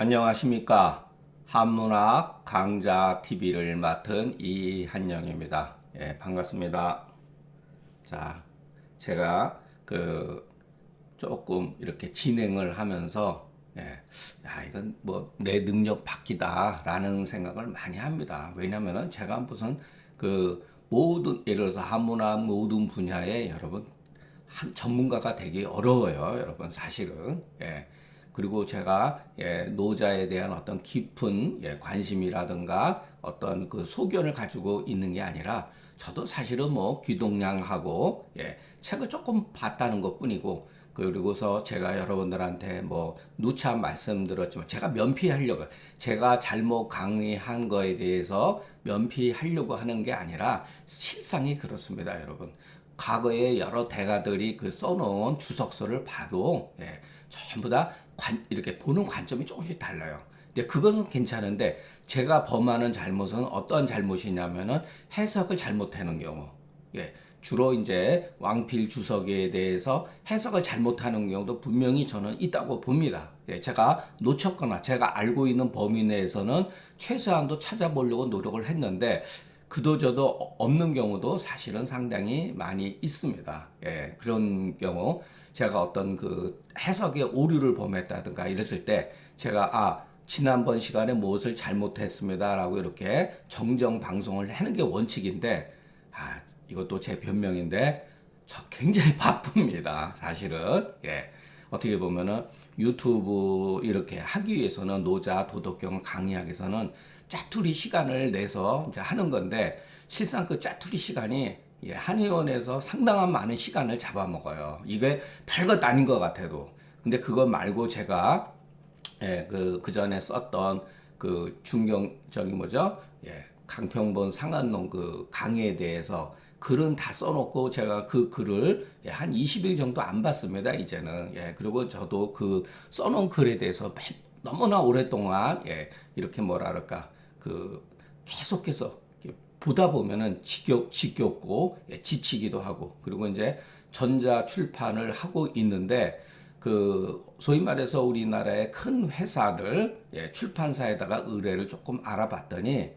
안녕하십니까. 한문학 강좌 TV를 맡은 이한영입니다. 예, 반갑습니다. 자, 제가 조금 이렇게 진행을 하면서 이건 뭐 내 능력 밖이다라는 생각을 많이 합니다. 왜냐면은 제가 무슨 모든 예를 들어서 한문학 모든 분야에 여러분 한 전문가가 되기 어려워요, 여러분 사실은. 그리고 제가 노자에 대한 어떤 깊은 관심이라든가 어떤 그 소견을 가지고 있는 게 아니라 저도 사실은 뭐 귀동냥하고 책을 조금 봤다는 것뿐이고 그리고서 제가 여러분들한테 뭐 누차 말씀드렸지만 제가 면피하려고 제가 잘못 강의한 거에 대해서 면피하려고 하는 게 아니라 실상이 그렇습니다, 여러분. 과거에 여러 대가들이 써놓은 주석서를 봐도 전부 다 이렇게 보는 관점이 조금씩 달라요. 근데 그것은 괜찮은데 제가 범하는 잘못은 어떤 잘못이냐면은 해석을 잘못하는 경우. 주로 이제 왕필 주석에 대해서 해석을 잘못하는 경우도 분명히 저는 있다고 봅니다. 제가 놓쳤거나 제가 알고 있는 범위 내에서는 최소한도 찾아보려고 노력을 했는데 그도저도 없는 경우도 사실은 상당히 많이 있습니다. 그런 경우 제가 어떤 해석의 오류를 범했다든가 이랬을 때 제가 지난번 시간에 무엇을 잘못했습니다라고 이렇게 정정 방송을 하는 게 원칙인데 이것도 제 변명인데 저 굉장히 바쁩니다. 사실은. 어떻게 보면은 유튜브 이렇게 하기 위해서는 노자 도덕경을 강의하기 위해서는 짜투리 시간을 내서 이제 하는 건데 실상 그 짜투리 시간이 한의원에서 상당한 많은 시간을 잡아먹어요. 이게 별것 아닌 것 같아도. 근데 그거 말고 제가 그 전에 썼던 중경적인 뭐죠? 강평본 상한농 강의에 대해서 글은 다 써놓고 제가 그 글을 한 20일 정도 안 봤습니다, 이제는. 그리고 저도 써놓은 글에 대해서 너무나 오랫동안, 이렇게 뭐랄까, 계속해서 보다 보면은 지겹고, 지치기도 하고, 그리고 이제 전자 출판을 하고 있는데, 소위 말해서 우리나라의 큰 회사들, 출판사에다가 의뢰를 조금 알아봤더니,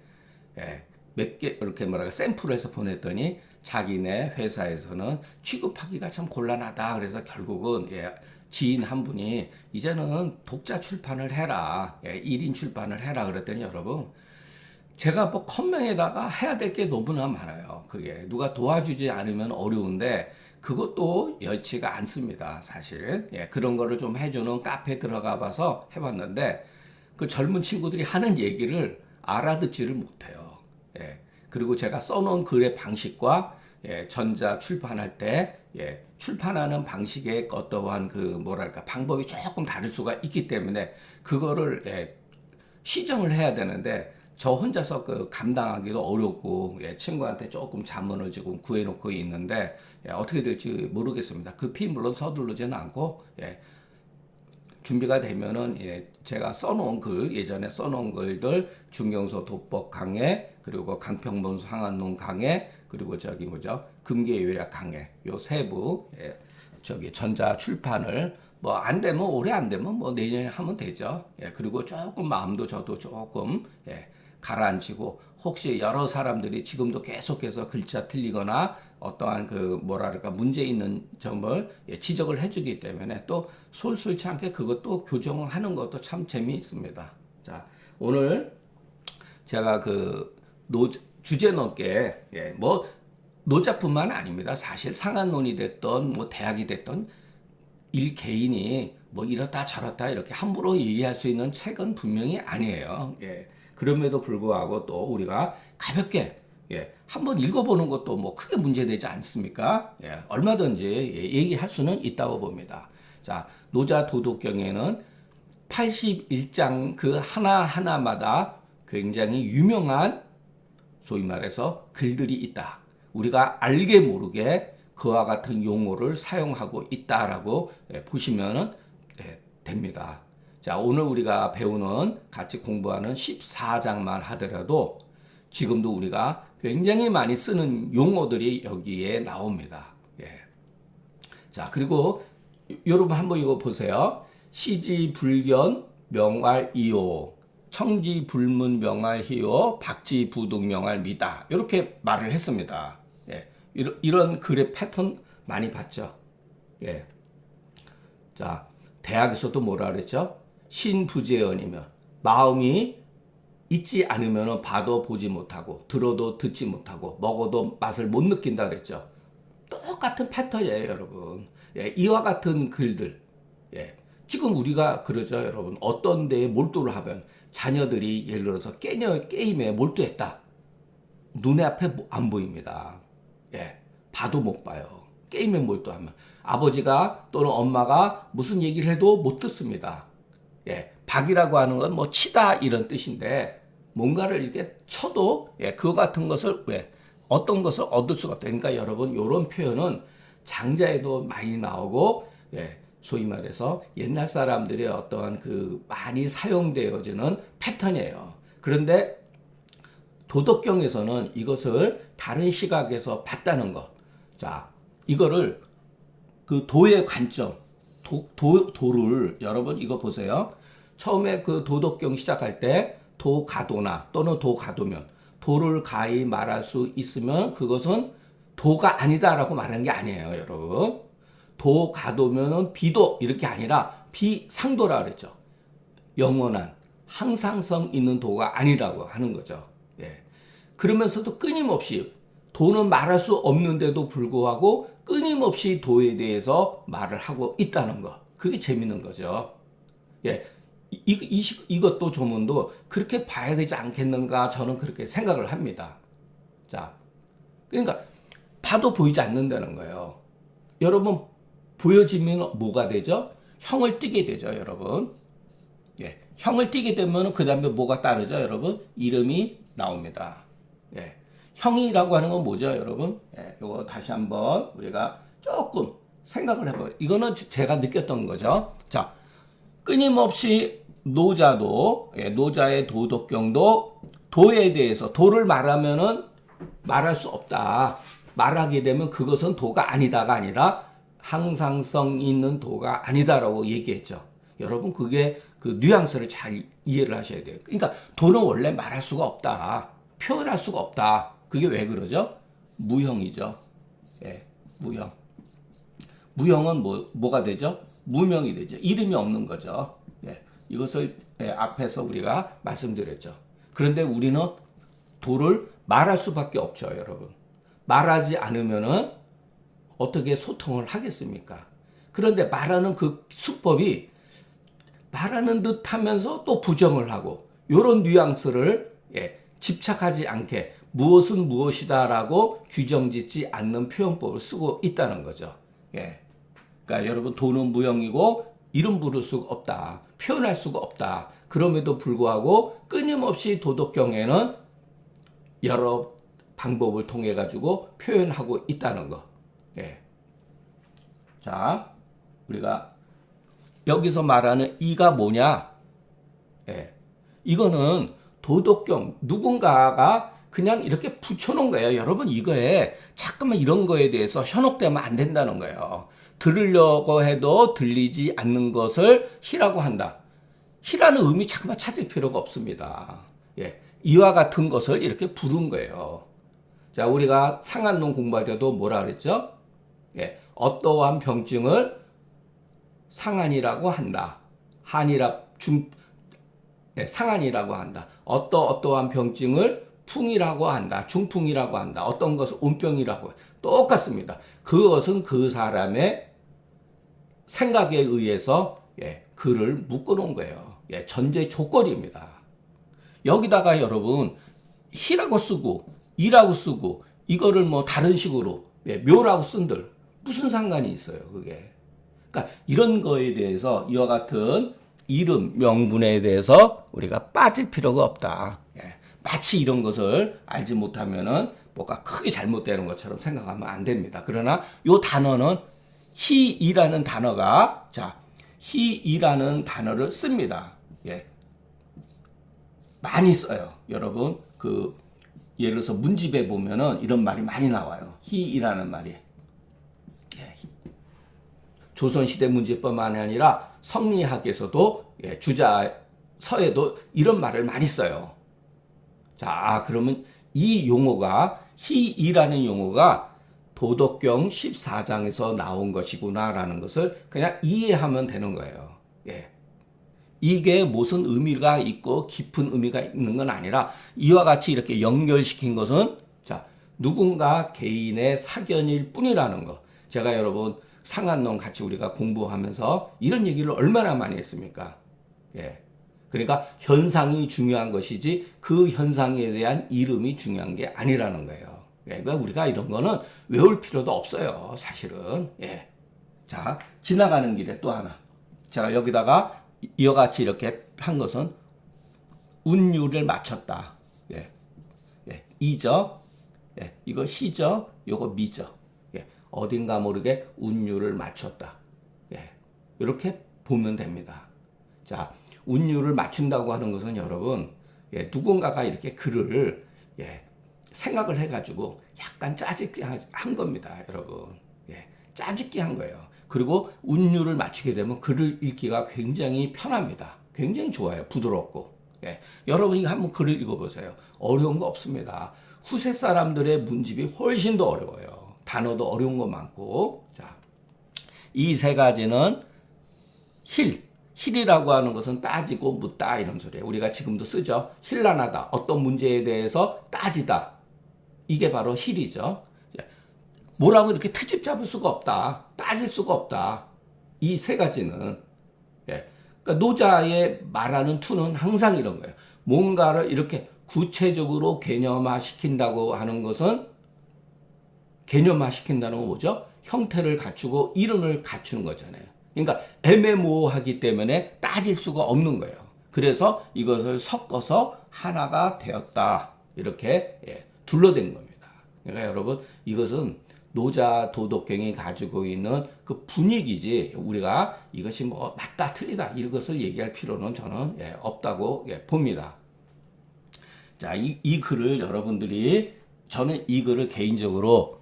몇 개 이렇게 샘플을 해서 보냈더니 자기네 회사에서는 취급하기가 참 곤란하다. 그래서 결국은 지인 한 분이 이제는 독자 출판을 해라. 1인 출판을 해라. 그랬더니 여러분 제가 뭐 컴맹에다가 해야 될 게 너무나 많아요. 그게 누가 도와주지 않으면 어려운데 그것도 여의치가 않습니다. 사실 그런 거를 좀 해주는 카페 들어가 봐서 해봤는데 그 젊은 친구들이 하는 얘기를 알아듣지를 못해요. 그리고 제가 써놓은 글의 방식과 전자 출판할 때 출판하는 방식의 어떠한 뭐랄까 방법이 조금 다를 수가 있기 때문에 그거를 시정을 해야 되는데 저 혼자서 감당하기도 어렵고 친구한테 조금 자문을 지금 구해놓고 있는데 어떻게 될지 모르겠습니다. 급히 물론 서두르지는 않고 준비가 되면은 제가 써놓은 예전에 써놓은 글들 중경서 도법 강해 그리고 강평본 상한론 강해 그리고 저기 뭐죠 금계요약 강해 요 세부 전자 출판을 뭐 안 되면 올해 안 되면 뭐 내년에 하면 되죠. 그리고 조금 마음도 저도 조금 가라앉히고 혹시 여러 사람들이 지금도 계속해서 글자 틀리거나 어떠한 뭐랄까 문제 있는 점을 지적을 해주기 때문에 또 솔솔치 않게 그것도 교정하는 것도 참 재미있습니다. 자, 오늘 제가 주제 넘게 뭐 노자뿐만 아닙니다. 사실 상한론이 됐던 뭐 대학이 됐던 개인이 뭐 이렇다 저렇다 이렇게 함부로 얘기할 수 있는 책은 분명히 아니에요. 그럼에도 불구하고 또 우리가 가볍게 한번 읽어보는 것도 뭐 크게 문제되지 않습니까? 얼마든지 얘기할 수는 있다고 봅니다. 자, 노자 도덕경에는 81장 하나하나마다 굉장히 유명한 소위 말해서 글들이 있다. 우리가 알게 모르게 그와 같은 용어를 사용하고 있다라고 보시면 됩니다. 자, 오늘 우리가 배우는 같이 공부하는 14장만 하더라도 지금도 우리가 굉장히 많이 쓰는 용어들이 여기에 나옵니다. 자, 그리고 여러분 한번 이거 보세요. 시지, 불견, 명활이요. 청지불문 명활희요. 박지부득 명활미다. 이렇게 말을 했습니다. 예. 이런 글의 패턴 많이 봤죠. 예. 자, 대학에서도 뭐라 그랬죠? 신부재현이면 마음이 있지 않으면 봐도 보지 못하고 들어도 듣지 못하고 먹어도 맛을 못 느낀다 그랬죠. 똑같은 패턴이에요, 여러분. 예, 이와 같은 글들. 예. 지금 우리가 그러죠, 여러분. 어떤 데에 몰두를 하면 자녀들이 예를 들어서 게임에 몰두했다. 눈에 앞에 안 보입니다. 예. 봐도 못 봐요. 게임에 몰두하면. 아버지가 또는 엄마가 무슨 얘기를 해도 못 듣습니다. 예. 박이라고 하는 건 뭐 치다 이런 뜻인데 뭔가를 이렇게 쳐도 예, 그거 같은 것을 왜 어떤 것을 얻을 수가 없다. 그러니까 여러분 이런 표현은 장자에도 많이 나오고 예, 소위 말해서 옛날 사람들의 어떠한 그 많이 사용되어지는 패턴이에요. 그런데 도덕경에서는 이것을 다른 시각에서 봤다는 것. 자, 이거를 그 도의 관점, 도를 여러분 이거 보세요. 처음에 그 도덕경 시작할 때 도가도나 또는 도가도면 도를 가히 말할 수 있으면 그것은 도가 아니다라고 말하는 게 아니에요, 여러분. 도가도면은 비도 이렇게 아니라 비상도라 그랬죠. 영원한 항상성 있는 도가 아니라고 하는 거죠. 예. 그러면서도 끊임없이 도는 말할 수 없는데도 불구하고 끊임없이 도에 대해서 말을 하고 있다는 거. 그게 재밌는 거죠. 예. 이것도 조문도 그렇게 봐야 되지 않겠는가 저는 그렇게 생각을 합니다. 자, 그러니까 봐도 보이지 않는다는 거예요. 여러분 보여지면 뭐가 되죠? 형을 띠게 되죠, 여러분. 예, 형을 띠게 되면 그 다음에 뭐가 따르죠, 여러분? 이름이 나옵니다. 예, 형이라고 하는 건 뭐죠, 여러분? 예, 이거 다시 한번 우리가 조금 생각을 해봐요. 이거는 제가 느꼈던 거죠. 자, 끊임없이 노자도 예, 노자의 도덕경도 도에 대해서 도를 말하면은 말할 수 없다. 말하게 되면 그것은 도가 아니다가 아니라 항상성 있는 도가 아니다라고 얘기했죠. 여러분 그게 그 뉘앙스를 잘 이해를 하셔야 돼요. 그러니까 도는 원래 말할 수가 없다. 표현할 수가 없다. 그게 왜 그러죠? 무형이죠. 예, 무형. 무형은 뭐가 되죠? 무명이 되죠. 이름이 없는 거죠. 예, 이것을 앞에서 우리가 말씀드렸죠. 그런데 우리는 도를 말할 수밖에 없죠, 여러분. 말하지 않으면은 어떻게 소통을 하겠습니까? 그런데 말하는 그 수법이 말하는 듯 하면서 또 부정을 하고 이런 뉘앙스를 집착하지 않게 무엇은 무엇이다라고 규정짓지 않는 표현법을 쓰고 있다는 거죠. 예. 그러니까 여러분 도는 무형이고 이름 부를 수가 없다. 표현할 수가 없다. 그럼에도 불구하고 끊임없이 도덕경에는 여러 방법을 통해 가지고 표현하고 있다는 거. 예. 자, 우리가 여기서 말하는 이가 뭐냐? 예. 이거는 도덕경 누군가가 그냥 이렇게 붙여놓은 거예요. 여러분 이거에 자꾸만 이런 거에 대해서 현혹되면 안 된다는 거예요. 들으려고 해도 들리지 않는 것을 희라고 한다. 희라는 의미 자꾸만 찾을 필요가 없습니다. 예. 이와 같은 것을 이렇게 부른 거예요. 자, 우리가 상한론 공부할 때도 뭐라 그랬죠? 예. 어떠한 병증을 상한이라고 한다. 상한이라고 한다. 어떠한 병증을 풍이라고 한다. 중풍이라고 한다. 어떤 것을 온병이라고 한다. 똑같습니다. 그것은 그 사람의 생각에 의해서 글을 묶어놓은 거예요. 전제 조건입니다. 여기다가 여러분 희라고 쓰고 이라고 쓰고 이거를 뭐 다른 식으로 묘라고 쓴들 무슨 상관이 있어요, 그게. 그러니까 이런 거에 대해서 이와 같은 이름, 명분에 대해서 우리가 빠질 필요가 없다. 마치 이런 것을 알지 못하면은 뭐가 크게 잘못되는 것처럼 생각하면 안 됩니다. 그러나 이 단어는 희이라는 단어가 희이라는 단어를 씁니다. 예. 많이 써요. 여러분 예를 들어서 문집에 보면은 이런 말이 많이 나와요. 희이라는 말이. 조선시대 문제뿐만이 아니라 성리학에서도 주자 서에도 이런 말을 많이 써요. 자, 그러면 이 용어가 희이라는 용어가 도덕경 14장에서 나온 것이구나라는 것을 그냥 이해하면 되는 거예요. 예. 이게 무슨 의미가 있고 깊은 의미가 있는 건 아니라 이와 같이 이렇게 연결시킨 것은 자, 누군가 개인의 사견일 뿐이라는 거. 제가 여러분 상한론 같이 우리가 공부하면서 이런 얘기를 얼마나 많이 했습니까? 예. 그러니까 현상이 중요한 것이지 그 현상에 대한 이름이 중요한 게 아니라는 거예요. 그러니까 우리가 이런 거는 외울 필요도 없어요. 사실은. 예. 자, 지나가는 길에 또 하나. 자, 여기다가 이와 같이 이렇게 한 것은 운율을 맞췄다. 예. 예. 이죠. 예. 이거 시죠. 요거 미죠. 예. 어딘가 모르게 운율을 맞췄다. 예. 이렇게 보면 됩니다. 자, 운율을 맞춘다고 하는 것은 여러분, 예, 누군가가 이렇게 글을 예, 생각을 해가지고 약간 짜집기 한 겁니다, 여러분. 예, 짜집기 한 거예요. 그리고 운율을 맞추게 되면 글을 읽기가 굉장히 편합니다. 굉장히 좋아요, 부드럽고. 예, 여러분이 한번 글을 읽어보세요. 어려운 거 없습니다. 후세 사람들의 문집이 훨씬 더 어려워요. 단어도 어려운 거 많고. 자, 이 세 가지는 힐이라고 하는 것은 따지고 묻다 이런 소리예요. 우리가 지금도 쓰죠. 힐난하다. 어떤 문제에 대해서 따지다. 이게 바로 힐이죠. 뭐라고 이렇게 트집 잡을 수가 없다. 따질 수가 없다. 이 세 가지는. 예. 그러니까 노자의 말하는 투는 항상 이런 거예요. 뭔가를 이렇게 구체적으로 개념화 시킨다고 하는 것은 개념화 시킨다는 건 뭐죠? 형태를 갖추고 이름을 갖추는 거잖아요. 그러니까 애매모호하기 때문에 따질 수가 없는 거예요. 그래서 이것을 섞어서 하나가 되었다. 이렇게 둘러댄 겁니다. 그러니까 여러분 이것은 노자 도덕경이 가지고 있는 그 분위기지 우리가 이것이 뭐 맞다 틀리다 이것을 얘기할 필요는 저는 없다고 봅니다. 자, 이 글을 여러분들이 저는 이 글을 개인적으로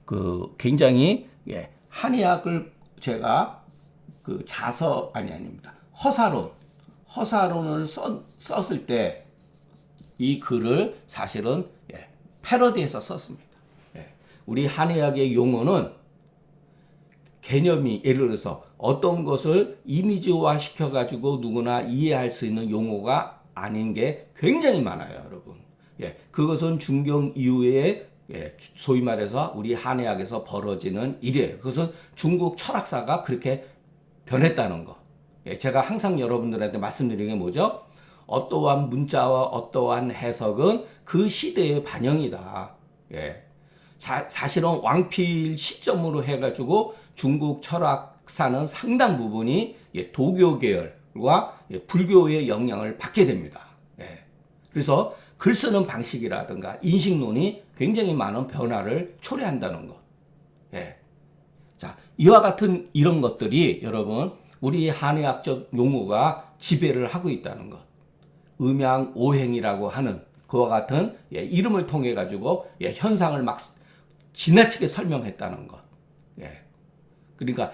그 굉장히 한의학을 제가 그 아닙니다. 허사론을 썼을 때 이 글을 사실은 패러디해서 썼습니다. 우리 한의학의 용어는 개념이 예를 들어서 어떤 것을 이미지화 시켜가지고 누구나 이해할 수 있는 용어가 아닌 게 굉장히 많아요, 여러분. 그것은 중경 이후에 소위 말해서 우리 한의학에서 벌어지는 일이에요. 그것은 중국 철학사가 그렇게 변했다는 거. 제가 항상 여러분들한테 말씀드리는 게 뭐죠? 어떠한 문자와 어떠한 해석은 그 시대의 반영이다. 사실은 왕필 시점으로 해가지고 중국 철학사는 상당 부분이 도교 계열과 불교의 영향을 받게 됩니다. 그래서 글 쓰는 방식이라든가 인식론이 굉장히 많은 변화를 초래한다는 것. 자, 이와 같은 이런 것들이 여러분 우리 한의학적 용어가 지배를 하고 있다는 것. 음양오행이라고 하는 그와 같은 이름을 통해 가지고 현상을 막 지나치게 설명했다는 것. 그러니까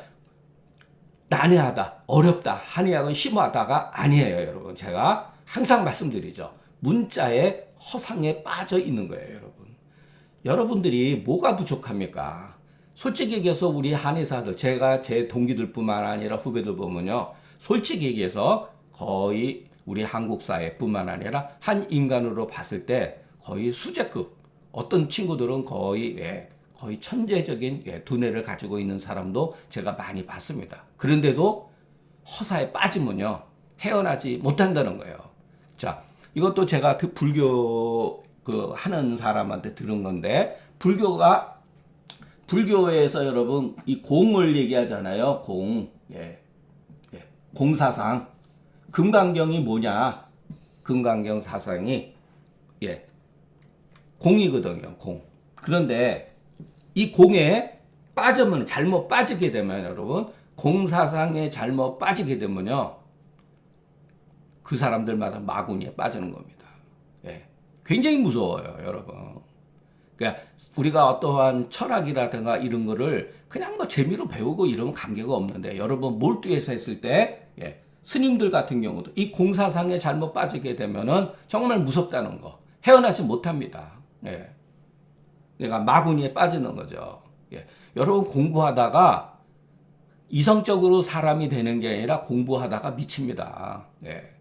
난해하다, 어렵다, 한의학은 심오하다가 아니에요, 여러분. 제가 항상 말씀드리죠. 문자의 허상에 빠져 있는 거예요, 여러분. 여러분들이 뭐가 부족합니까? 솔직히 얘기해서 우리 한의사들, 제가 제 동기들뿐만 아니라 후배들 보면요. 솔직히 얘기해서 거의 우리 한국 사회뿐만 아니라 한 인간으로 봤을 때 거의 수제급. 어떤 친구들은 거의 천재적인 두뇌를 가지고 있는 사람도 제가 많이 봤습니다. 그런데도 허사에 빠지면요. 헤어나지 못한다는 거예요. 자, 이것도 제가 불교 하는 사람한테 들은 건데 불교에서 여러분 이 공을 얘기하잖아요. 공사상. 금강경이 뭐냐? 금강경 사상이 공이거든요. 공. 그런데 이 공에 빠지면 잘못 빠지게 되면 여러분 공사상에 잘못 빠지게 되면요. 그 사람들마다 마구니에 빠지는 겁니다. 굉장히 무서워요, 여러분. 그러니까 우리가 어떠한 철학이라든가 이런 거를 그냥 뭐 재미로 배우고 이러면 관계가 없는데 여러분 몰두해서 했을 때 스님들 같은 경우도 이 공사상에 잘못 빠지게 되면은 정말 무섭다는 거. 헤어나지 못합니다. 예. 내가 마구니에 빠지는 거죠. 예. 여러분 공부하다가 이성적으로 사람이 되는 게 아니라 공부하다가 미칩니다. 예.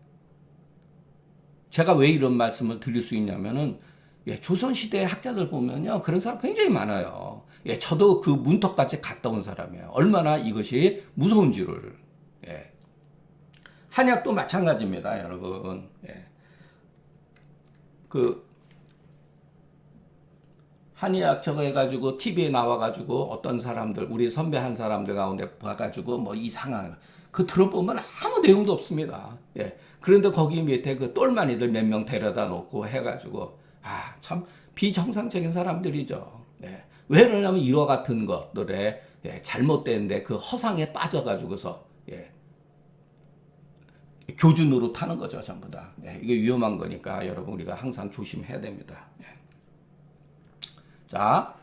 제가 왜 이런 말씀을 드릴 수 있냐면은 예, 조선시대 학자들 보면요. 그런 사람 굉장히 많아요. 예, 저도 그 문턱까지 갔다 온 사람이에요. 얼마나 이것이 무서운지를. 예. 한약도 마찬가지입니다, 여러분. 예. 그 한의학 저거 해가지고 TV에 나와가지고 어떤 사람들 우리 선배 한 사람들 가운데 봐가지고 뭐 이상한 그 들어보면 아무 내용도 없습니다. 예. 그런데 거기 밑에 그 똘마니들 몇 명 데려다 놓고 해가지고 참 비정상적인 사람들이죠. 예. 왜 그러냐면 이와 같은 것들에 예, 잘못된데 그 허상에 빠져가지고서 예. 교준으로 타는 거죠, 전부 다. 예. 이게 위험한 거니까 여러분 우리가 항상 조심해야 됩니다. 예. 자,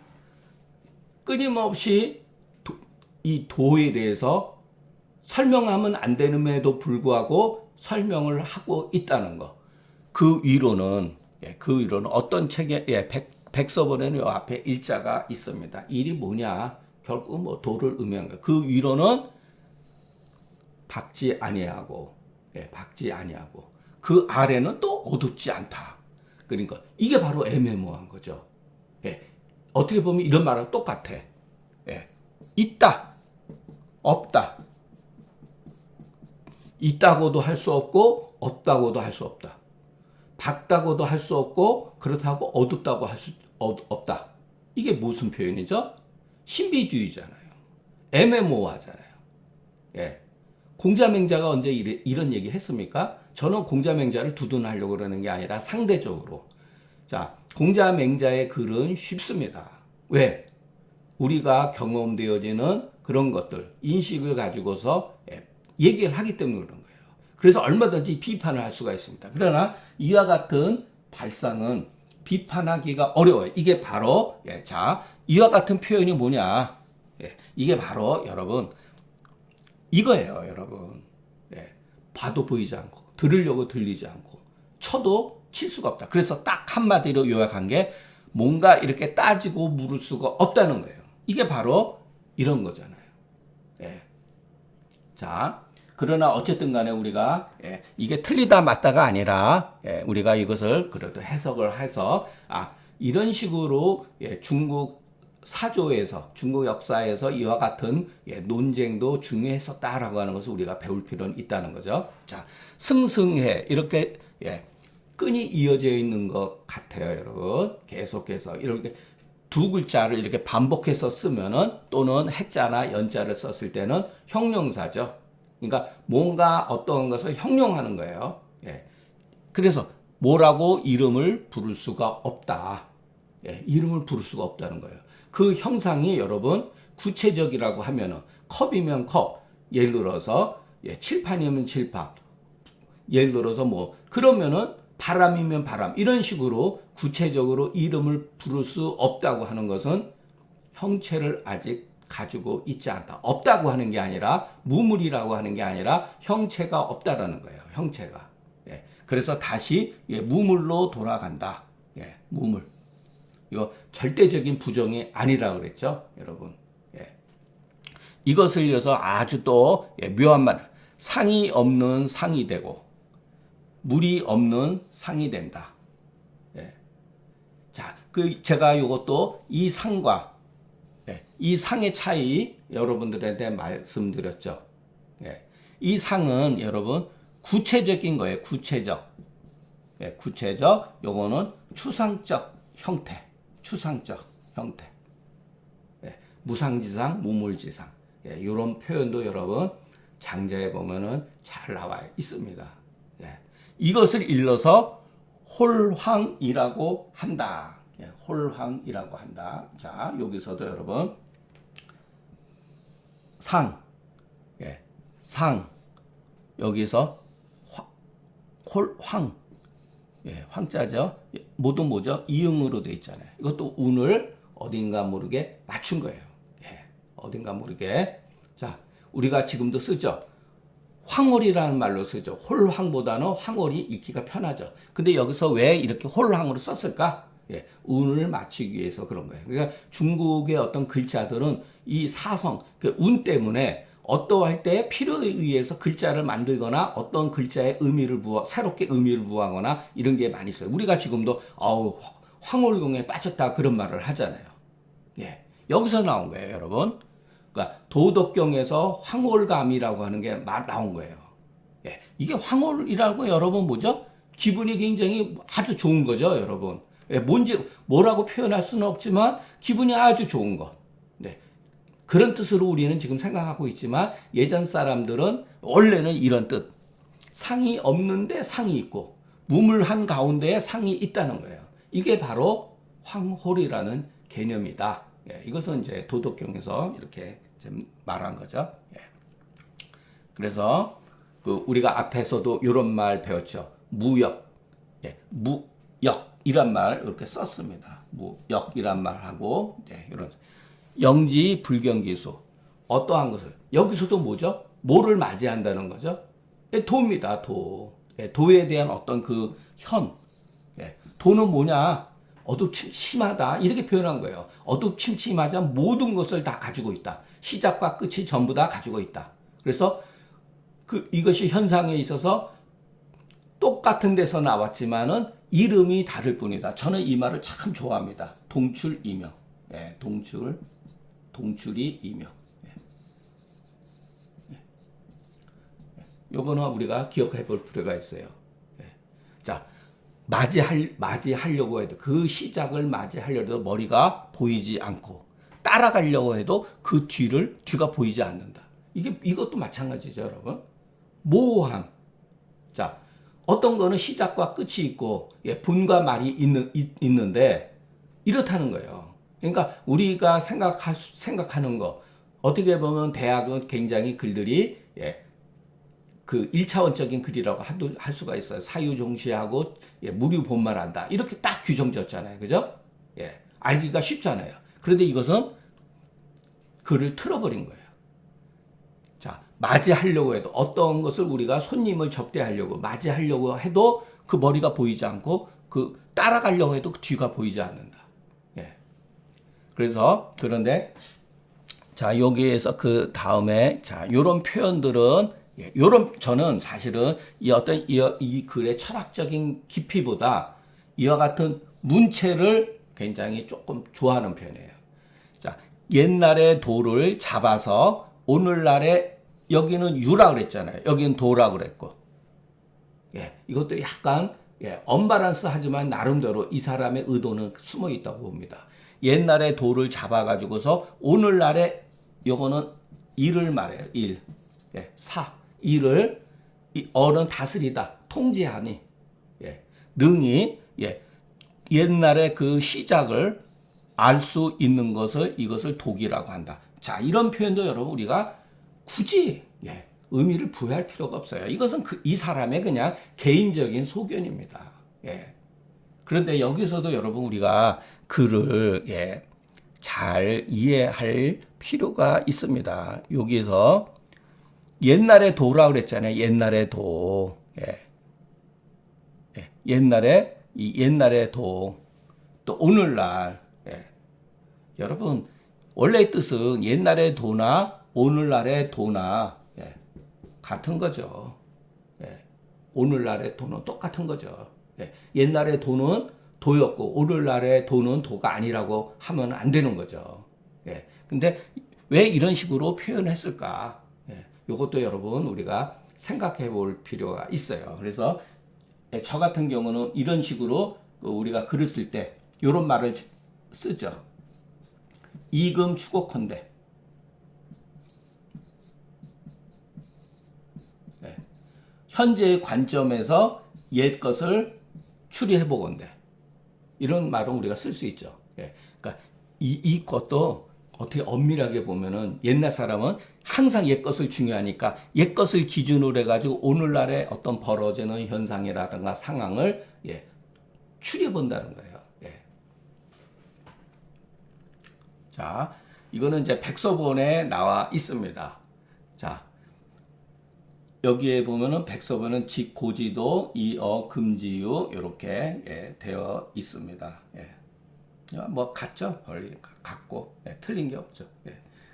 끊임없이 이 도에 대해서 설명하면 안 되는에도 불구하고 설명을 하고 있다는 거. 그 위로는 어떤 책에 백서본에는 요 앞에 일자가 있습니다. 일이 뭐냐? 결국 뭐 도를 의미하는 거예요. 그 위로는 박지 아니하고 그 아래는 또 어둡지 않다. 그러니까 이게 바로 애매모호한 거죠. 예. 어떻게 보면 이런 말하고 똑같아. 예. 있다, 없다. 있다고도 할 수 없고 없다고도 할 수 없다. 밝다고도 할 수 없고 그렇다고 어둡다고 할 수 없다. 이게 무슨 표현이죠? 신비주의잖아요. 애매모호하잖아요. 예. 공자맹자가 언제 이런 얘기 했습니까? 저는 공자맹자를 두둔하려고 그러는 게 아니라 상대적으로. 자, 공자맹자의 글은 쉽습니다. 왜? 우리가 경험되어지는 그런 것들, 인식을 가지고서 얘기를 하기 때문에 그런 거예요. 그래서 얼마든지 비판을 할 수가 있습니다. 그러나 이와 같은 발상은 비판하기가 어려워요. 이게 바로 자, 이와 같은 표현이 뭐냐? 이게 바로 여러분 이거예요, 여러분. 봐도 보이지 않고 들으려고 들리지 않고 쳐도 칠 수가 없다. 그래서 딱 한마디로 요약한 게 뭔가 이렇게 따지고 물을 수가 없다는 거예요. 이게 바로 이런 거잖아요. 자, 그러나 어쨌든 간에 우리가 이게 틀리다 맞다가 아니라 우리가 이것을 그래도 해석을 해서 이런 식으로 중국 사조에서 중국 역사에서 이와 같은 논쟁도 중요했었다라고 하는 것을 우리가 배울 필요는 있다는 거죠. 자, 승승해 이렇게 끈이 이어져 있는 것 같아요, 여러분. 계속해서 이렇게 두 글자를 이렇게 반복해서 쓰면은 또는 해자나 연자를 썼을 때는 형용사죠. 그러니까 뭔가 어떤 것을 형용하는 거예요. 그래서 뭐라고 이름을 부를 수가 없다. 이름을 부를 수가 없다는 거예요. 그 형상이 여러분 구체적이라고 하면은 컵이면 컵, 예를 들어서 칠판이면 칠판, 예를 들어서 뭐 그러면은 바람이면 바람 이런 식으로 구체적으로 이름을 부를 수 없다고 하는 것은 형체를 아직 가지고 있지 않다. 없다고 하는 게 아니라 무물이라고 하는 게 아니라 형체가 없다라는 거예요. 형체가. 그래서 다시 무물로 돌아간다. 무물. 이거 절대적인 부정이 아니라 그랬죠, 여러분. 이것을 이어서 아주 또 묘한 말. 상이 없는 상이 되고 물이 없는 상이 된다. 자, 제가 이것도 이 상과 이 상의 차이 여러분들한테 말씀드렸죠. 이 상은 여러분 구체적인 거예요. 구체적. 구체적. 요거는 추상적 형태. 추상적 형태. 무상지상, 무물지상. 이런 표현도 여러분 장자에 보면은 잘 나와 있습니다. 이것을 일러서 홀황이라고 한다. 홀황이라고 한다. 자, 여기서도 여러분 상, 상 여기서 홀황, 황자죠. 모두 뭐죠? 이응으로 돼 있잖아요. 이것도 운을 어딘가 모르게 맞춘 거예요. 어딘가 모르게. 자, 우리가 지금도 쓰죠. 황홀이라는 말로 쓰죠. 홀황보다는 황홀이 읽기가 편하죠. 근데 여기서 왜 이렇게 홀황으로 썼을까? 예, 운을 맞추기 위해서 그런 거예요. 그러니까 중국의 어떤 글자들은 이 사성, 그 운 때문에 어떠할 때 필요에 의해서 글자를 만들거나 어떤 글자의 의미를 새롭게 의미를 부여하거나 이런 게 많이 있어요. 우리가 지금도 황홀궁에 빠졌다 그런 말을 하잖아요. 예, 여기서 나온 거예요, 여러분. 그러니까 도덕경에서 황홀감이라고 하는 게 나온 거예요. 예, 이게 황홀이라고 여러분 뭐죠? 기분이 굉장히 아주 좋은 거죠, 여러분. 예, 뭔지 뭐라고 표현할 수는 없지만 기분이 아주 좋은 것. 네, 그런 뜻으로 우리는 지금 생각하고 있지만 예전 사람들은 원래는 이런 뜻. 상이 없는데 상이 있고 무물한 가운데에 상이 있다는 거예요. 이게 바로 황홀이라는 개념이다. 예, 이것은 이제 도덕경에서 이렇게 말한 거죠. 예. 그래서 우리가 앞에서도 이런 말 배웠죠. 무역, 예, 무역이란 말 이렇게 썼습니다. 무역이란 말하고 이런 영지 불경기수 어떠한 것을 여기서도 뭐죠? 뭐를 맞이한다는 거죠? 예, 도입니다. 도. 예, 도에 대한 어떤 그 현. 예, 도는 뭐냐? 어둡침침하다 이렇게 표현한 거예요. 어둡침침하자 모든 것을 다 가지고 있다. 시작과 끝이 전부 다 가지고 있다. 그래서 이것이 현상에 있어서 똑같은 데서 나왔지만은 이름이 다를 뿐이다. 저는 이 말을 참 좋아합니다. 동출이명. 예, 동출이 이명. 요거는 우리가 기억해 볼 필요가 있어요. 예. 자, 맞이하려고 해도 그 시작을 맞이하려고 해도 머리가 보이지 않고 따라가려고 해도 뒤가 보이지 않는다. 이것도 마찬가지죠, 여러분. 모호함. 자, 어떤 거는 시작과 끝이 있고 본과 말이 있는데 이렇다는 거예요. 그러니까 우리가 생각하는 거 어떻게 보면 대학은 굉장히 글들이 그 1차원적인 글이라고 할 수가 있어요. 사유종시하고 무류본말한다. 이렇게 딱 규정졌잖아요. 그죠? 예. 알기가 쉽잖아요. 그런데 이것은 글을 틀어버린 거예요. 자, 맞이하려고 해도 어떤 것을 우리가 손님을 접대하려고 맞이하려고 해도 그 머리가 보이지 않고 따라가려고 해도 그 뒤가 보이지 않는다. 예. 그런데 자, 여기에서 그 다음에 자, 요런 표현들은 저는 사실은 이 글의 철학적인 깊이보다 이와 같은 문체를 굉장히 조금 좋아하는 편이에요. 자, 옛날의 도를 잡아서 오늘날의 여기는 유라 그랬잖아요. 여기는 도라 그랬고. 예, 이것도 약간 언밸런스 하지만 나름대로 이 사람의 의도는 숨어 있다고 봅니다. 옛날의 도를 잡아가지고서 오늘날의 요거는 일을 말해요. 일. 일을 어는 다스리다. 통제하니. 능히 옛날의 그 시작을 알 수 있는 이것을 독이라고 한다. 자, 이런 표현도 여러분 우리가 굳이 의미를 부여할 필요가 없어요. 이것은 이 사람의 그냥 개인적인 소견입니다. 그런데 여기서도 여러분 우리가 글을 잘 이해할 필요가 있습니다. 여기서 옛날에 도라 그랬잖아요. 옛날에 도. 옛날에 도. 또 오늘날. 여러분 원래의 뜻은 옛날의 도나 오늘날의 도나 같은 거죠. 오늘날의 도는 똑같은 거죠. 옛날의 도는 도였고 오늘날의 도는 도가 아니라고 하면 안 되는 거죠. 근데 왜 이런 식으로 표현했을까? 이것도 여러분 우리가 생각해 볼 필요가 있어요. 그래서 저 같은 경우는 이런 식으로 우리가 글을 쓸 때 이런 말을 쓰죠. 이금 추곡컨대. 현재의 관점에서 옛 것을 추리해 보건대. 이런 말은 우리가 쓸 수 있죠. 그러니까 이 것도 어떻게 엄밀하게 보면은 옛날 사람은 항상 옛 것을 중요하니까 옛 것을 기준으로 해가지고 오늘날의 어떤 벌어지는 현상이라든가 상황을 추리해 본다는 거예요. 자, 이거는 이제 백서본에 나와 있습니다. 자, 여기에 보면은 백서변은 직고지도 이어 금지유 이렇게 되어 있습니다. 뭐 같죠? 원리 같고 틀린 게 없죠.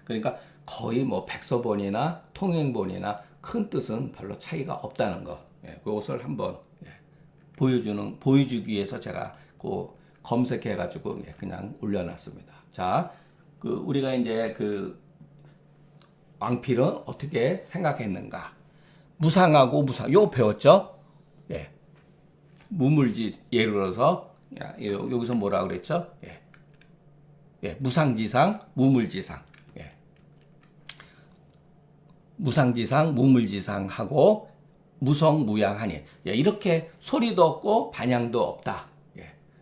그러니까 거의 뭐 백서본이나 통행본이나 큰 뜻은 별로 차이가 없다는 거. 그것을 한번 보여주기 위해서 제가 그 검색해가지고 그냥 올려놨습니다. 자, 그 우리가 이제 그 왕필은 어떻게 생각했는가? 무상하고 무상, 요 배웠죠? 무물지, 예를 들어서, 여기서 뭐라 그랬죠? 무상지상, 무물지상. 무상지상, 무물지상하고 무성무양하니. 이렇게 소리도 없고 반향도 없다.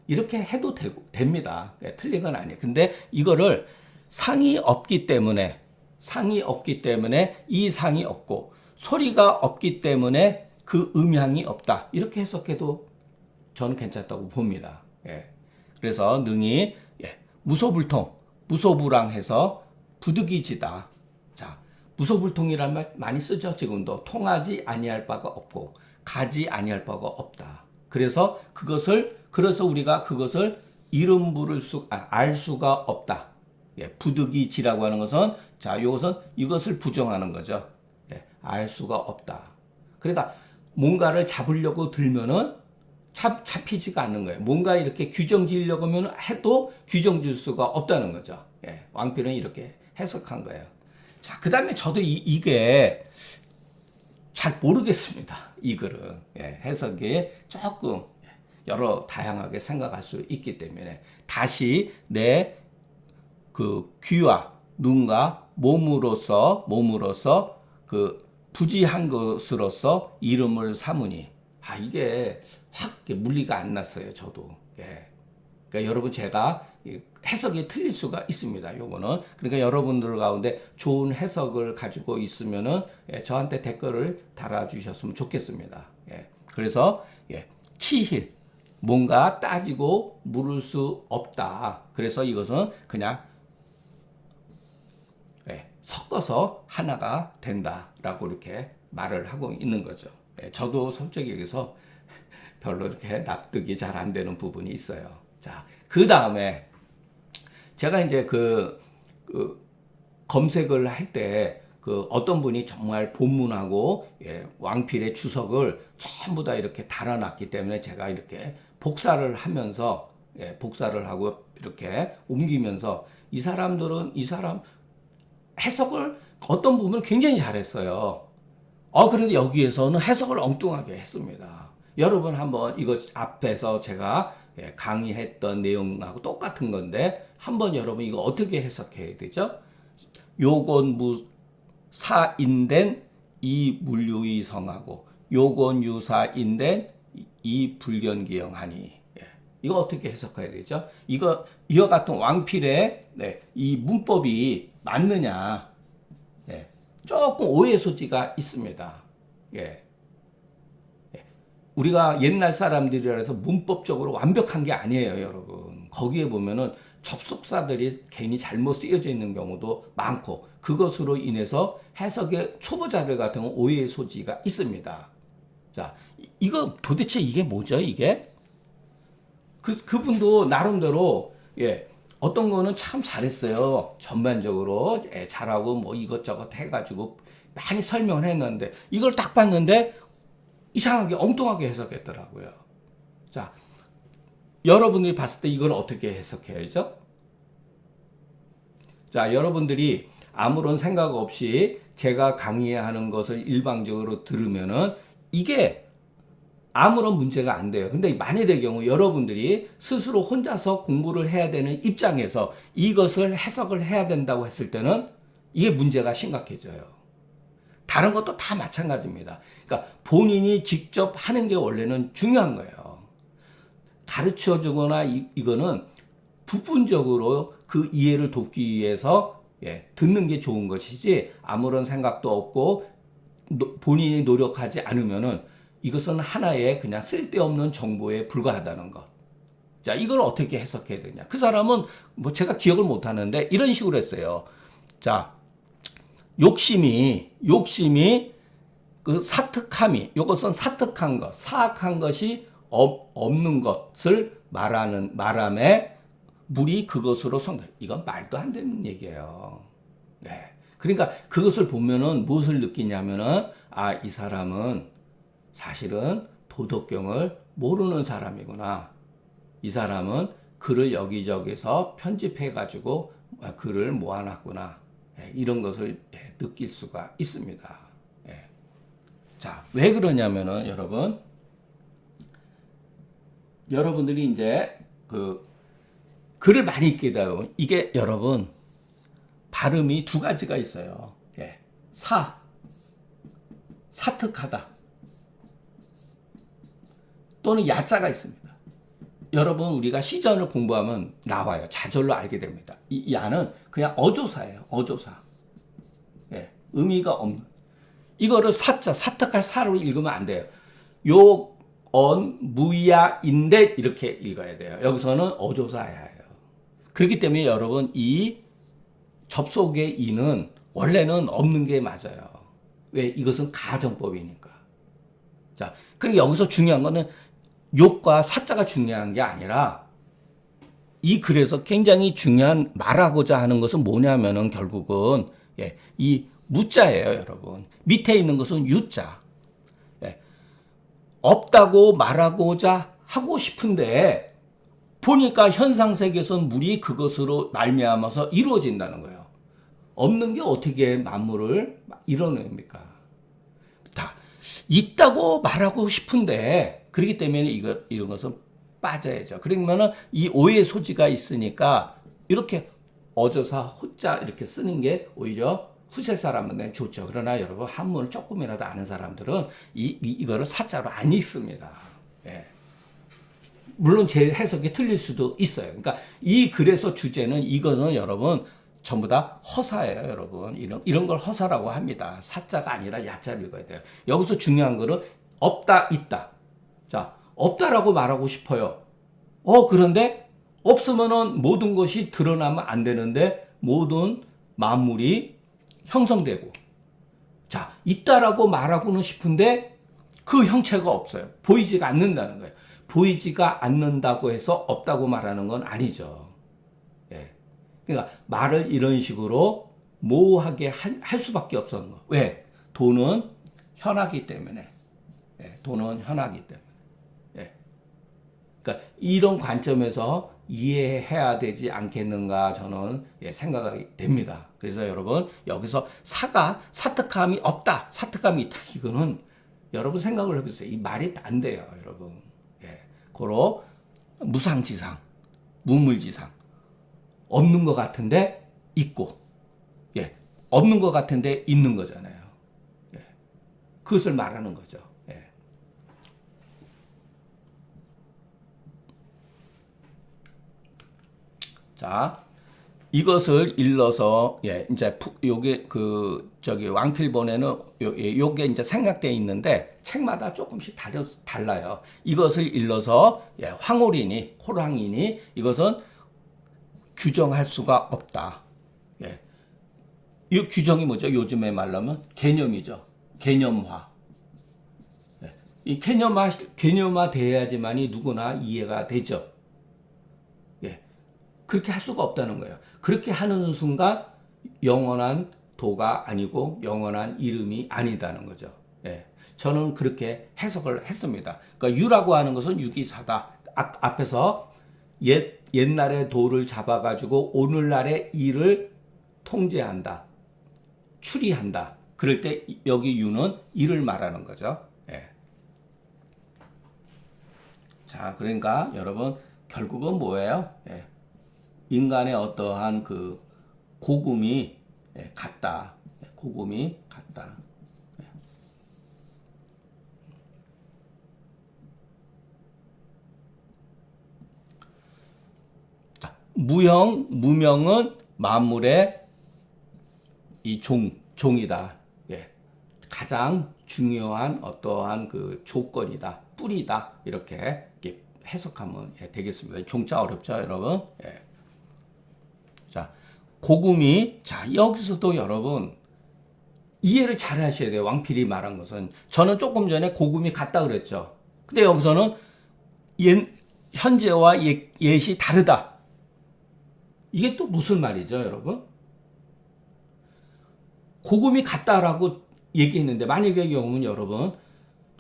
이렇게 해도 됩니다. 틀린 건 아니에요. 근데 이거를 상이 없기 때문에 이 상이 없고 소리가 없기 때문에 그 음향이 없다. 이렇게 해석해도 저는 괜찮다고 봅니다. 그래서 능히 무소불통무소불항해서 부득이지다. 자, 무소불통이라는 말 많이 쓰죠. 지금도 통하지 아니할 바가 없고 가지 아니할 바가 없다. 그래서 우리가 그것을 이름 부를 알 수가 없다. 부득이지라고 하는 것은 자, 이것을 부정하는 거죠. 알 수가 없다. 그러니까 뭔가를 잡으려고 들면은 잡히지가 않는 거예요. 뭔가 이렇게 규정 지으려고 하면 해도 규정 지을 수가 없다는 거죠. 왕필은 이렇게 해석한 거예요. 자, 그 다음에 저도 이게 잘 모르겠습니다. 이 글은. 해석이 조금 여러 다양하게 생각할 수 있기 때문에 다시 내 그 귀와 눈과 몸으로서 그 부지한 것으로서 이름을 삼으니 이게 확 물리가 안 났어요. 저도. 그러니까 여러분 제가 해석이 틀릴 수가 있습니다. 요거는 그러니까 여러분들 가운데 좋은 해석을 가지고 있으면은 저한테 댓글을 달아주셨으면 좋겠습니다. 그래서 치힐 뭔가 따지고 물을 수 없다. 그래서 이것은 그냥 섞어서 하나가 된다라고 이렇게 말을 하고 있는 거죠. 저도 솔직히 여기서 별로 이렇게 납득이 잘 안 되는 부분이 있어요. 자, 그 다음에 제가 이제 그 검색을 할 때 그 어떤 분이 정말 본문하고 왕필의 주석을 전부 다 이렇게 달아놨기 때문에 제가 이렇게 복사를 하면서 복사를 하고 이렇게 옮기면서 이 사람 해석을 어떤 부분을 굉장히 잘했어요. 그런데 여기에서는 해석을 엉뚱하게 했습니다. 여러분 한번 이거 앞에서 제가 강의했던 내용하고 똑같은 건데 한번 여러분 이거 어떻게 해석해야 되죠? 요건 무사인된 이 물류의성하고 요건 유사인된 이 불견기영하니 이거 어떻게 해석해야 되죠? 이와 같은 왕필의 이 문법이 맞느냐? 조금 오해 소지가 있습니다. 우리가 옛날 사람들이라 해서 문법적으로 완벽한 게 아니에요, 여러분. 거기에 보면은 접속사들이 괜히 잘못 쓰여져 있는 경우도 많고 그것으로 인해서 해석의 초보자들 같은 경우 오해 소지가 있습니다. 자, 이거 도대체 이게 뭐죠, 이게? 그분도 나름대로 어떤 거는 참 잘했어요. 전반적으로 잘하고 뭐 이것저것 해가지고 많이 설명을 했는데 이걸 딱 봤는데 이상하게 엉뚱하게 해석했더라고요. 자, 여러분들이 봤을 때 이걸 어떻게 해석해야죠? 자, 여러분들이 아무런 생각 없이 제가 강의하는 것을 일방적으로 들으면은 이게 아무런 문제가 안 돼요. 근데 만일의 경우 여러분들이 스스로 혼자서 공부를 해야 되는 입장에서 이것을 해석을 해야 된다고 했을 때는 이게 문제가 심각해져요. 다른 것도 다 마찬가지입니다. 그러니까 본인이 직접 하는 게 원래는 중요한 거예요. 가르쳐 주거나 이거는 부분적으로 그 이해를 돕기 위해서 듣는 게 좋은 것이지 아무런 생각도 없고 본인이 노력하지 않으면은 이것은 하나의 그냥 쓸데없는 정보에 불과하다는 것. 자, 이걸 어떻게 해석해야 되냐. 그 사람은 뭐 제가 기억을 못 하는데 이런 식으로 했어요. 자, 욕심이 그 사특함이, 이것은 사특한 것, 사악한 것이 없는 것을 말함에 물이 그것으로 성다. 이건 말도 안 되는 얘기예요. 네. 그러니까 그것을 보면은 무엇을 느끼냐면은, 아, 이 사람은 사실은 도덕경을 모르는 사람이구나. 이 사람은 글을 여기저기서 편집해가지고 글을 모아놨구나. 이런 것을 느낄 수가 있습니다. 자, 왜 그러냐면은 여러분들이 이제 그 글을 많이 읽게 돼요. 이게 여러분 발음이 두 가지가 있어요. 사특하다 또는 야자가 있습니다. 여러분 우리가 시전을 공부하면 나와요. 자절로 알게 됩니다. 이 야는 그냥 어조사예요. 어조사. 의미가 없는. 이거를 사특할 사로 읽으면 안 돼요. 무야인데 이렇게 읽어야 돼요. 여기서는 어조사예요. 그렇기 때문에 여러분 이 접속의 이는 원래는 없는 게 맞아요. 왜? 이것은 가정법이니까. 자, 그리고 여기서 중요한 거는 욕과 사자가 중요한 게 아니라 이 글에서 굉장히 중요한 말하고자 하는 것은 뭐냐면은 결국은 이 무자예요, 여러분. 밑에 있는 것은 유자. 없다고 말하고자 하고 싶은데 보니까 현상 세계에서는 물이 그것으로 말미암아서 이루어진다는 거예요. 없는 게 어떻게 만물을 이뤄냅니까? 다 있다고 말하고 싶은데 그렇기 때문에 이런 것은 빠져야죠. 그러면은 이 오해의 소지가 있으니까 이렇게 어조사 호자 이렇게 쓰는 게 오히려 후세 사람은 좋죠. 그러나 여러분 한문을 조금이라도 아는 사람들은 이거를 사자로 안 읽습니다. 물론 제 해석이 틀릴 수도 있어요. 그러니까 이 글에서 주제는 이거는 여러분 전부 다 허사예요, 여러분. 이런 걸 허사라고 합니다. 사자가 아니라 야자를 읽어야 돼요. 여기서 중요한 거는 없다, 있다. 자, 없다라고 말하고 싶어요. 그런데 없으면은 모든 것이 드러나면 안 되는데 모든 만물이 형성되고. 자, 있다라고 말하고는 싶은데 그 형체가 없어요. 보이지가 않는다는 거예요. 보이지가 않는다고 해서 없다고 말하는 건 아니죠. 그러니까 말을 이런 식으로 모호하게 할 수밖에 없었던 거. 왜? 돈은 현하기 때문에. 돈은 현하기 때문에. 그러니까 이런 관점에서 이해해야 되지 않겠는가 저는 생각이 됩니다. 그래서 여러분 여기서 사특함이 없다, 사특함이 있다. 이거는 여러분 생각을 해보세요. 이 말이 안 돼요, 여러분. 고로 무상지상, 무물지상. 없는 것 같은데 있고, 없는 것 같은데 있는 거잖아요. 그것을 말하는 거죠. 자, 이것을 일러서 이제 요게 왕필본에는 요게 이제 생략되어 있는데 책마다 조금씩 달라요. 이것을 일러서 황홀이니 호랑이니 이것은 규정할 수가 없다. 이 규정이 뭐죠? 요즘에 말하면 개념이죠. 개념화. 이 개념화 돼야지만이 누구나 이해가 되죠. 그렇게 할 수가 없다는 거예요. 그렇게 하는 순간 영원한 도가 아니고 영원한 이름이 아니다는 거죠. 저는 그렇게 해석을 했습니다. 그러니까 유라고 하는 것은 유기사다. 앞에서 옛날의 도를 잡아가지고 오늘날의 일을 통제한다. 추리한다. 그럴 때 여기 유는 일을 말하는 거죠. 자, 그러니까 여러분 결국은 뭐예요? 인간의 어떠한 그 고금이 같다. 고금이 같다. 자, 무명은 만물의 이 종이다. 가장 중요한 어떠한 그 조건이다. 뿌리다. 이렇게 해석하면 되겠습니다. 종자 어렵죠, 여러분? 자, 고금이, 자, 여기서도 여러분, 이해를 잘 하셔야 돼요. 왕필이 말한 것은. 저는 조금 전에 고금이 같다 그랬죠. 근데 여기서는 현재와 옛이 다르다. 이게 또 무슨 말이죠, 여러분? 고금이 같다라고 얘기했는데 만약의 경우는 여러분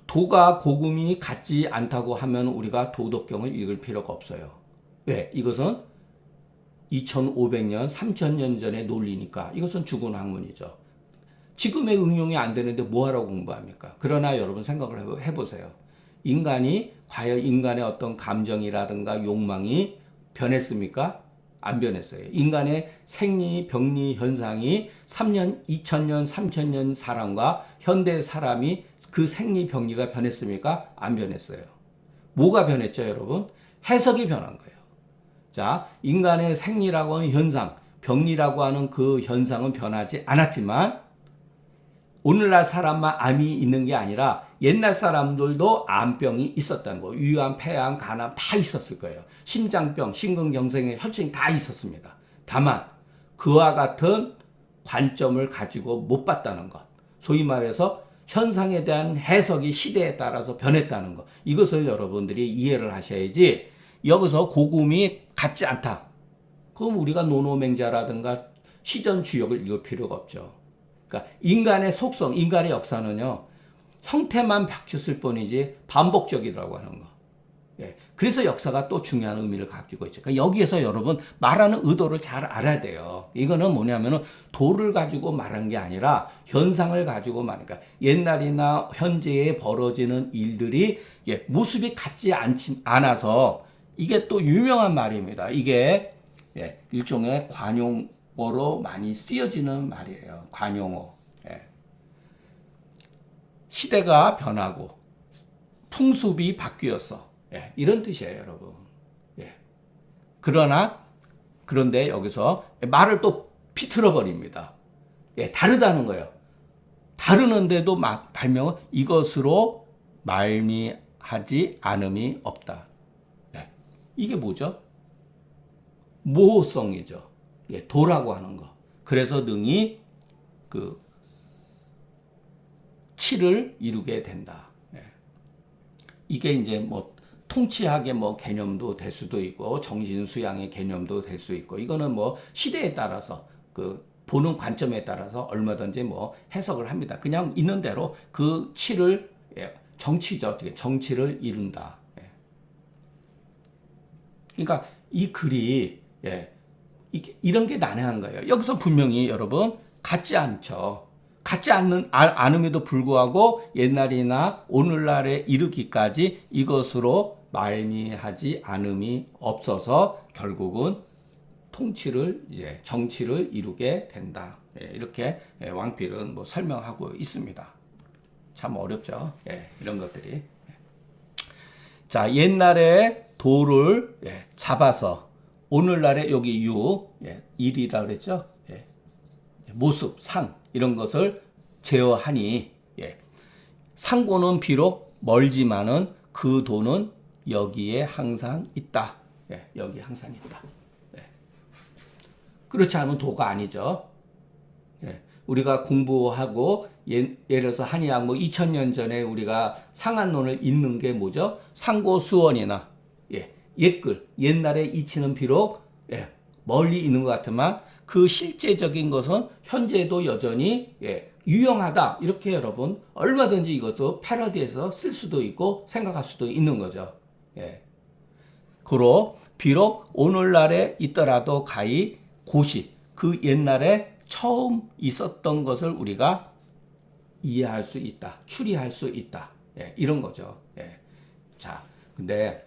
도가 고금이 같지 않다고 하면 우리가 도덕경을 읽을 필요가 없어요. 왜? 이것은 2500년, 3000년 전의 논리니까 이것은 죽은 학문이죠. 지금의 응용이 안 되는데 뭐하러 공부합니까? 그러나 여러분 생각을 해보세요. 인간이 과연 인간의 어떤 감정이라든가 욕망이 변했습니까? 안 변했어요. 인간의 생리, 병리 현상이 3년, 2000년, 3000년 사람과 현대 사람이 그 생리, 병리가 변했습니까? 안 변했어요. 뭐가 변했죠, 여러분? 해석이 변한 거예요. 자, 인간의 생리라고 하는 현상, 병리라고 하는 그 현상은 변하지 않았지만 오늘날 사람만 암이 있는 게 아니라 옛날 사람들도 암병이 있었다는 거. 위암, 폐암, 간암 다 있었을 거예요. 심장병, 심근경색, 혈증이 다 있었습니다. 다만 그와 같은 관점을 가지고 못 봤다는 것. 소위 말해서 현상에 대한 해석이 시대에 따라서 변했다는 것. 이것을 여러분들이 이해를 하셔야지 여기서 고금이 같지 않다. 그럼 우리가 노노맹자라든가 시전주역을 읽을 필요가 없죠. 그러니까 인간의 속성, 인간의 역사는요. 형태만 바뀌었을 뿐이지 반복적이라고 하는 거. 예. 그래서 역사가 또 중요한 의미를 가지고 있죠. 그러니까 여기에서 여러분 말하는 의도를 잘 알아야 돼요. 이거는 뭐냐면은 도를 가지고 말한 게 아니라 현상을 가지고 말하니까 옛날이나 현재에 벌어지는 일들이 모습이 같지 않아서 이게 또 유명한 말입니다. 이게 일종의 관용어로 많이 쓰여지는 말이에요. 관용어. 시대가 변하고 풍습이 바뀌었어. 이런 뜻이에요, 여러분. 그런데 여기서 말을 또 비틀어 버립니다. 다르다는 거예요. 다르는데도 막 발명은 이것으로 말미하지 않음이 없다. 이게 뭐죠? 모호성이죠. 도라고 하는 거. 그래서 능히 그 치를 이루게 된다. 이게 이제 뭐 통치학의 뭐 개념도 될 수도 있고 정신 수양의 개념도 될 수 있고 이거는 뭐 시대에 따라서 그 보는 관점에 따라서 얼마든지 뭐 해석을 합니다. 그냥 있는 대로 그 치를 정치죠. 정치를 이룬다. 그러니까 이 글이 이런 게 난해한 거예요. 여기서 분명히 여러분 같지 않죠. 같지 않음에도 불구하고 옛날이나 오늘날에 이르기까지 이것으로 말미하지 않음이 없어서 결국은 통치를 정치를 이루게 된다. 이렇게 왕필은 뭐 설명하고 있습니다. 참 어렵죠. 이런 것들이. 자, 옛날에 도를 잡아서 오늘날에 여기 일이라 그랬죠. 모습, 상 이런 것을 제어하니 상고는 비록 멀지만은 그 도는 여기에 항상 있다. 여기 항상 있다. 그렇지 않으면 도가 아니죠. 우리가 공부하고 예를 들어서 한의학 뭐 2000년 전에 우리가 상한론을 읽는 게 뭐죠? 상고수원이나 옛글, 옛날의 이치는 비록 멀리 있는 것 같지만 그 실제적인 것은 현재도 여전히 유용하다. 이렇게 여러분 얼마든지 이것도 패러디해서 쓸 수도 있고 생각할 수도 있는 거죠. 그로 비록 오늘날에 있더라도 가히 고시 그 옛날에 처음 있었던 것을 우리가 이해할 수 있다. 추리할 수 있다. 이런 거죠. 자, 근데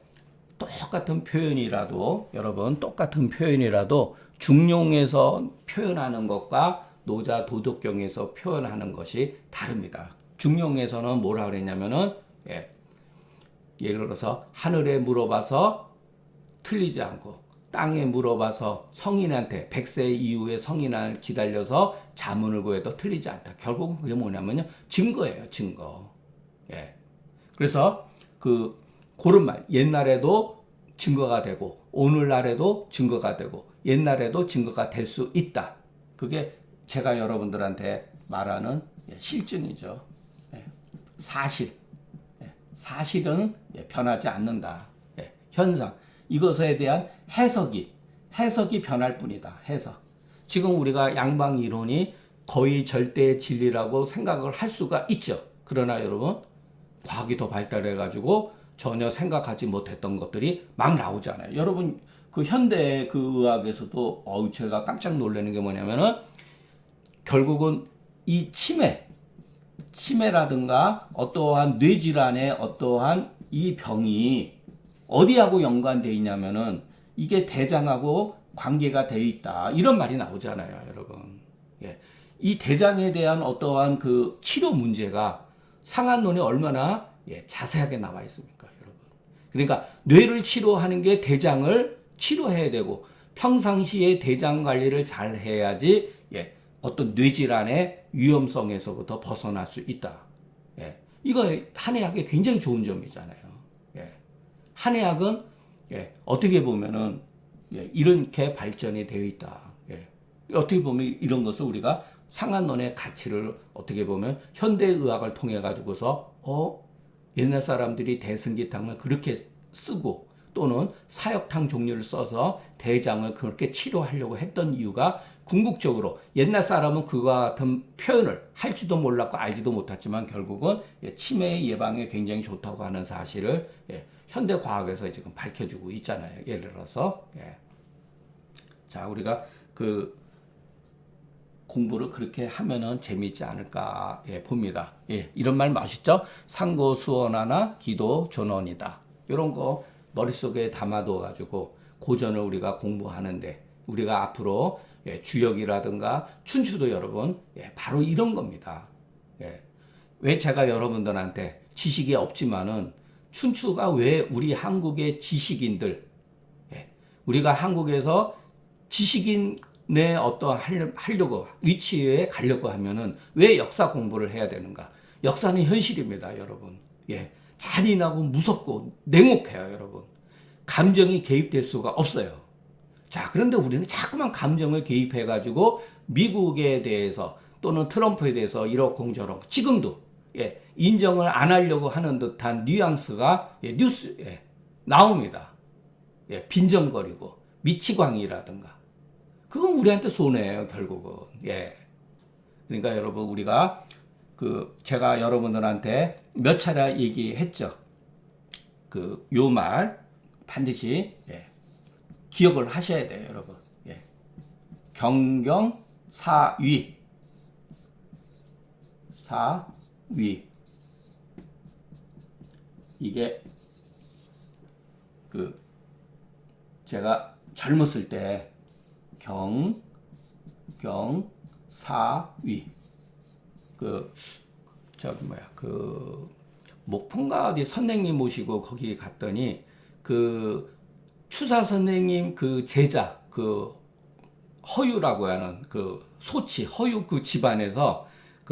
똑같은 표현이라도 여러분 똑같은 표현이라도 중용에서 표현하는 것과 노자 도덕경에서 표현하는 것이 다릅니다. 중용에서는 뭐라 그랬냐면은 예를 들어서 하늘에 물어봐서 틀리지 않고 땅에 물어봐서 성인한테 100세 이후의 성인을 기다려서 자문을 구해도 틀리지 않다. 결국은 그게 뭐냐면요. 증거예요. 증거. 그래서 그런 말 옛날에도 증거가 되고 오늘날에도 증거가 되고 옛날에도 증거가 될 수 있다. 그게 제가 여러분들한테 말하는 실증이죠. 사실. 사실은 변하지 않는다. 현상. 이것에 대한 해석이 변할 뿐이다. 해석. 지금 우리가 양방 이론이 거의 절대 진리라고 생각을 할 수가 있죠. 그러나 여러분, 과학이 더 발달해가지고 전혀 생각하지 못했던 것들이 막 나오잖아요. 여러분, 그 현대 그 의학에서도 제가 깜짝 놀라는 게 뭐냐면은 결국은 이 치매라든가 어떠한 뇌질환의 어떠한 이 병이 어디하고 연관되어 있냐면은 이게 대장하고 관계가 되어 있다. 이런 말이 나오잖아요, 여러분. 이 대장에 대한 어떠한 그 치료 문제가 상한론에 얼마나 자세하게 나와 있습니까, 여러분. 그러니까 뇌를 치료하는 게 대장을 치료해야 되고 평상시에 대장 관리를 잘 해야지 어떤 뇌질환의 위험성에서부터 벗어날 수 있다. 이거 한의학의 굉장히 좋은 점이잖아요. 한의학은 어떻게 보면은 이렇게 발전이 되어 있다. 어떻게 보면 이런 것을 우리가 상한론의 가치를 어떻게 보면 현대의학을 통해 가지고서 옛날 사람들이 대승기탕을 그렇게 쓰고 또는 사역탕 종류를 써서 대장을 그렇게 치료하려고 했던 이유가 궁극적으로 옛날 사람은 그와 같은 표현을 할지도 몰랐고 알지도 못했지만 결국은 치매 예방에 굉장히 좋다고 하는 사실을 현대 과학에서 지금 밝혀주고 있잖아요. 예를 들어서 자, 우리가 그 공부를 그렇게 하면은 재미있지 않을까 봅니다. 이런 말 멋있죠? 상고수원하나 기도 존원이다. 이런 거 머릿속에 담아둬 가지고 고전을 우리가 공부하는데 우리가 앞으로 주역이라든가 춘추도 여러분 바로 이런 겁니다. 왜 제가 여러분들한테 지식이 없지만은 춘추가 왜 우리 한국의 지식인들 우리가 한국에서 지식인의 어떤 하려고 위치에 가려고 하면은 왜 역사 공부를 해야 되는가? 역사는 현실입니다, 여러분. 잔인하고 무섭고 냉혹해요, 여러분. 감정이 개입될 수가 없어요. 자, 그런데 우리는 자꾸만 감정을 개입해가지고 미국에 대해서 또는 트럼프에 대해서 이러쿵저러쿵 지금도 인정을 안 하려고 하는 듯한 뉘앙스가 뉴스에 나옵니다. 빈정거리고 미치광이라든가 그건 우리한테 손해예요, 결국은. 그러니까 여러분 우리가 제가 여러분들한테 몇 차례 얘기했죠. 요 말 반드시 기억을 하셔야 돼요, 여러분. 경경사위. 이게 제가 젊었을 때 경사위 목포인가 어디 선생님 모시고 거기 갔더니 추사 선생님 제자 허유라고 하는 소치 허유 집안에서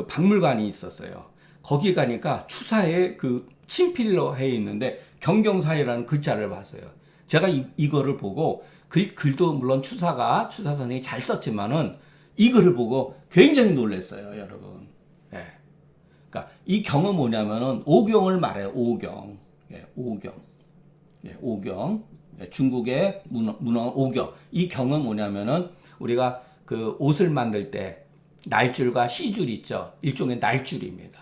박물관이 있었어요. 거기 가니까 추사에 친필로 해 있는데 경경사위라는 글자를 봤어요. 제가 이거를 보고 글도 물론 추사 선생님이 잘 썼지만은 이 글을 보고 굉장히 놀랐어요, 여러분. 그러니까 이 경은 뭐냐면은 오경을 말해요. 오경. 오경. 중국의 문어 오경. 이 경은 뭐냐면은 우리가 옷을 만들 때 날줄과 씨줄 있죠. 일종의 날줄입니다.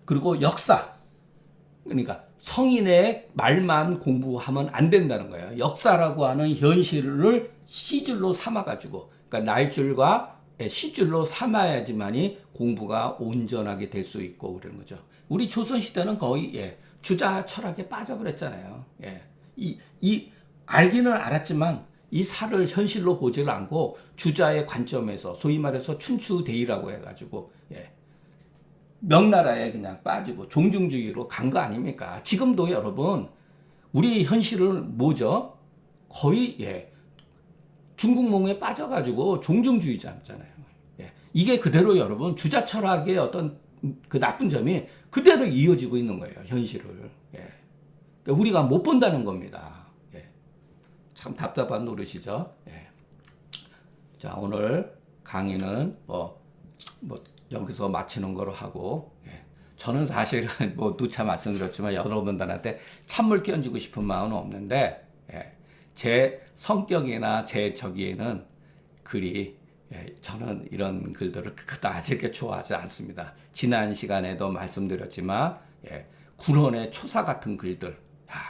그리고 역사. 그러니까 성인의 말만 공부하면 안 된다는 거예요. 역사라고 하는 현실을 씨줄로 삼아가지고, 그러니까 날줄과 씨줄로 삼아야지만이 공부가 온전하게 될 수 있고 그러는 거죠. 우리 조선시대는 거의 주자 철학에 빠져버렸잖아요. 알기는 알았지만 이 사를 현실로 보지를 않고 주자의 관점에서 소위 말해서 춘추대의라고 해가지고 명나라에 그냥 빠지고 종중주의로 간 거 아닙니까? 지금도 여러분 우리 현실은 뭐죠? 거의 중국몽에 빠져가지고 종중주의자잖아요. 이게 그대로 여러분 주자 철학의 어떤 나쁜 점이 그대로 이어지고 있는 거예요, 현실을. 그러니까 우리가 못 본다는 겁니다. 참 답답한 노릇이죠. 자, 오늘 강의는 여기서 마치는 거로 하고, 예. 저는 사실은 뭐 누차 말씀드렸지만 여러분들한테 찬물 끼얹고 싶은 마음은 없는데, 예. 제 성격이나 제 저기에는 글이, 예, 저는 이런 글들을 그다지 이렇게 좋아하지 않습니다. 지난 시간에도 말씀드렸지만, 예, 구론의 초사 같은 글들,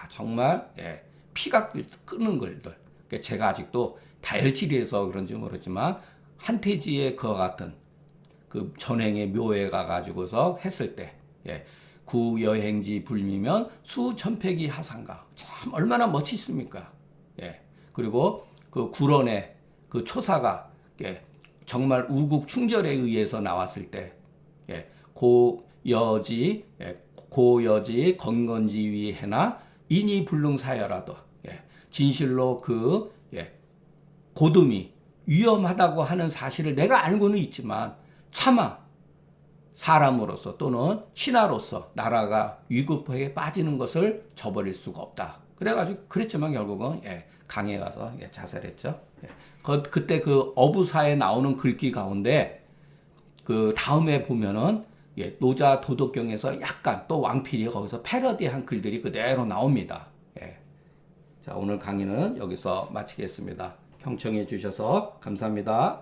정말, 예, 피가 끓는 글들. 제가 아직도 다혈질이어서 그런지 모르지만 한태지의 그와 같은 그 전행의 묘에 가가지고서 했을 때, 예, 구여행지 불미면 수천패기 하상가, 참 얼마나 멋있습니까? 예, 그리고 그 구론의 그 초사가, 예, 정말 우국 충절에 의해서 나왔을 때, 예, 고여지, 예, 고여지 건건지위 해나 인이 불능사여라도, 예, 진실로 그, 예, 고dum이 위험하다고 하는 사실을 내가 알고는 있지만 차마 사람으로서 또는 신하로서 나라가 위급하게 빠지는 것을 저버릴 수가 없다. 그래가지고 그랬지만 결국은, 예, 강에 가서, 예, 자살했죠. 예. 그때 그 어부사에 나오는 글귀 가운데 그 다음에 보면은, 예, 노자 도덕경에서 약간 또 왕필이 거기서 패러디한 글들이 그대로 나옵니다. 예. 자, 오늘 강의는 여기서 마치겠습니다. 경청해 주셔서 감사합니다.